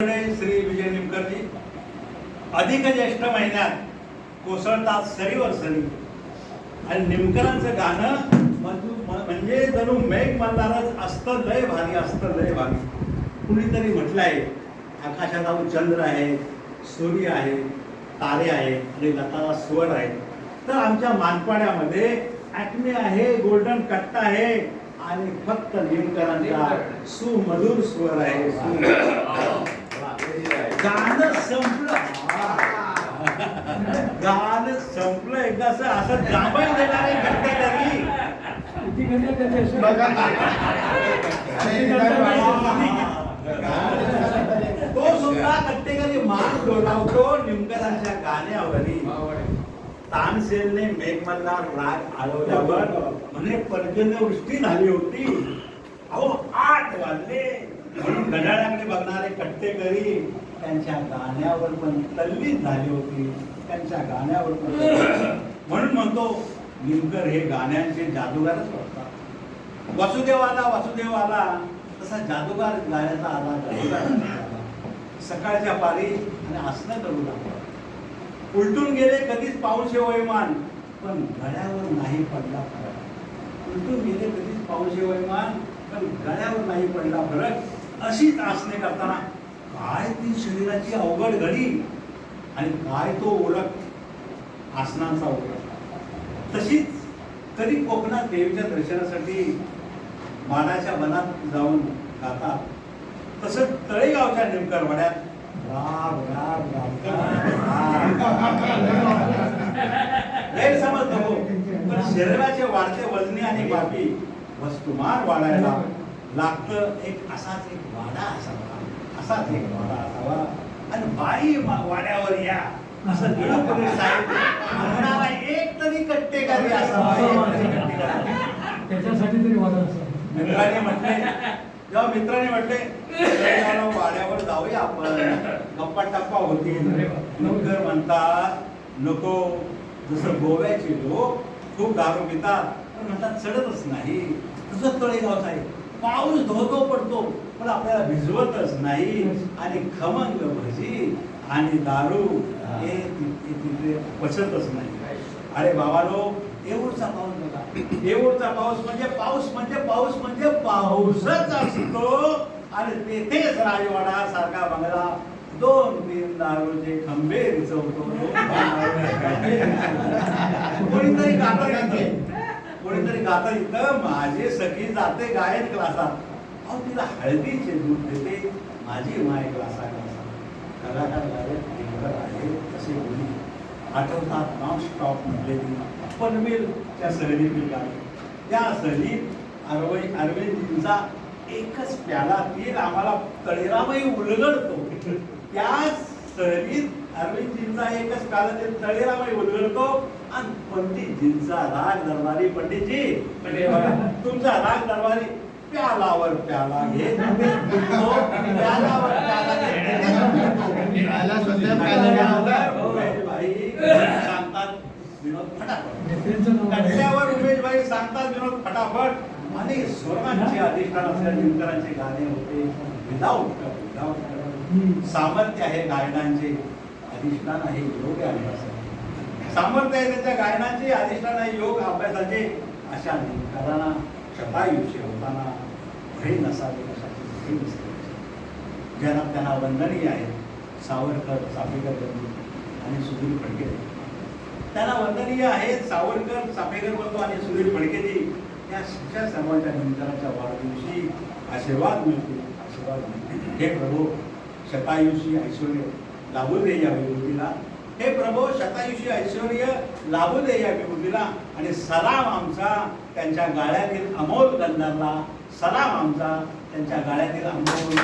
श्री विजय निमकरजी अधिक ज्येष्ठ महिन्यात कोसळतात सरीवर सरी आणि निमकरांचं गाणं म्हणजे जणू मेघ मल्हारच असतं, लय भारी असतं, लय भारी. कुणीतरी म्हटलंय आकाशात चंद्र आहे, सूर्य आहे, तारे आहेत आणि लताला स्वर आहे. तर आमच्या मानपाड्यामध्ये ॲक्मे आहे, गोल्डन कट्टा आहे आणि फक्त निमकरांचा सुमधुर स्वर आहे. गाणं संपलं, गाणं संपलं एकदा असं जांभळ देणारे कट्टेकरी तो सुद्धा कट्टेकरी मान डोलावतो निमकरांच्या गाण्यावरी. तानसेनने मेघमल्हार राग आळवल्यावर म्हणे पर्जन्यवृष्टी झाली होती. अहो 8 वाजले म्हणून घड्याळाकडे बघणारे कट्टेकरी त्यांच्या गाण्यावर पण तल्लीन झाली होती, त्यांच्या गाण्यावर पण. म्हणून म्हणतो निमकर हे गाण्यांचे जादूगारच होता. वासुदेव आला तसा जादूगार गाण्याचा आला. सकाळच्या पारी आणि हसणं करू लागला. उलटून गेले कधीच पाऊलशे वैमान पण गळ्यावर नाही पडला फरक. उलटून गेले कधीच पाऊलशे वैमान पण गळ्यावर नाही पडला फरक. अशीच आसने करताना काय ती शरीराची अवघड घडी आणि काय तो ओळख आसनांचा ओळख. तशीच कधी कोकणात देवीच्या दर्शनासाठी माडाच्या वनात जाऊन गातात, तसं तळेगावच्या निमकर वाड्यात गैरसमज नको, पण शरीराचे वाढते वजनी आणि मापी वस्तुमान वाढायला लागतं. एक असाच एक वाडा असावा, असाच एक वाडा असावा आणि बाई वाड्यावर या असं निळूपणे साहेब म्हणणारा एक तरी कट्टेकरी असावा. त्याच्यासाठी तरी वाडा असावा. मित्राने म्हटले, जेव्हा मित्राने म्हटले वाड्यावर जाऊया आपण, गप्पा टप्पा होतील. निमकर म्हणतात नको. जसं गोव्याचे लोक खूप दारू पितात पण म्हणतात चढतच नाही, तसं तळेगाव आहे. पाऊस धोधो पडतो पण आपल्याला भिजवतच नाही आणि खमंग भजी आणि दारू हे तिथे पचतच नाही. अरे बाबानो, येऊरचा पाऊस बघा. येऊरचा पाऊस म्हणजे पाऊस म्हणजे पाऊस म्हणजे पाऊसच असतो आणि तेथेच राजवाडा सारखा बंगला 2-3 दारूचे खंबे रिचवतो. कोणीतरी गातं इथं माझे सखी जाते गायन क्लासात. अहो तिला हळदीचे दूध देते माझी माय क्लासा क्लासा. कलाकार गायक निमकर आहे असे बोली आठवतात नॉन स्टॉप म्हटलेली पनवेलच्या सहलीतील गाणी. त्या सहलीत अरविंदजींचा एकच प्याला तेल आम्हाला तळेरामही उलगडतो. त्याच सहलीत अरविंदजींचा एकच प्याला तेल तळेरामही उलगडतो आणि पंडितजींचा राग दरबारी. पंडितजी तुमचा राग दरबारी प्यालावर प्याला घेत प्यालावर सांगतात विनोद फटाफट. कट्ट्यावर उमेशभाई सांगतात विनोद फटाफट आणि स्वर्गांचे अधिष्ठान असलेल्या निमकरांचे गाणे होते विदाऊट सामर्थ्य आहे गायनांचे, अधिष्ठान आहे योग अभ्यासाचे. सामर्थ्य आहे त्याच्या गायनाचे, अधिष्ठान आहे योग अभ्यासाचे. अशा निमकरांना शतायुष्य होताना भय नसावे कशाची भय नसते. ज्यांना त्यांना वंदनीय आहे सावरकर, चाफेकर आणि सुधीर फडके. त्यांना वंदनीय आहेत सावरकर, चाफेकर बोलतो आणि सुधीर फडकेजी. या शिक्षा समाजाच्या निमकरांच्या वाढदिवशी आशीर्वाद मिळतील, आशीर्वाद मिळतील. हे प्रभू शतायुषी ऐश्वर्य लाभू दे या विभूतीला. हे प्रभू शतायुषी ऐश्वर्य लाभू दे या विभूतीला. आणि सलाम आमचा त्यांच्या गाळ्यातील अमोल गंधांना, सलाम आमचा त्यांच्या गाळ्यातील अमोल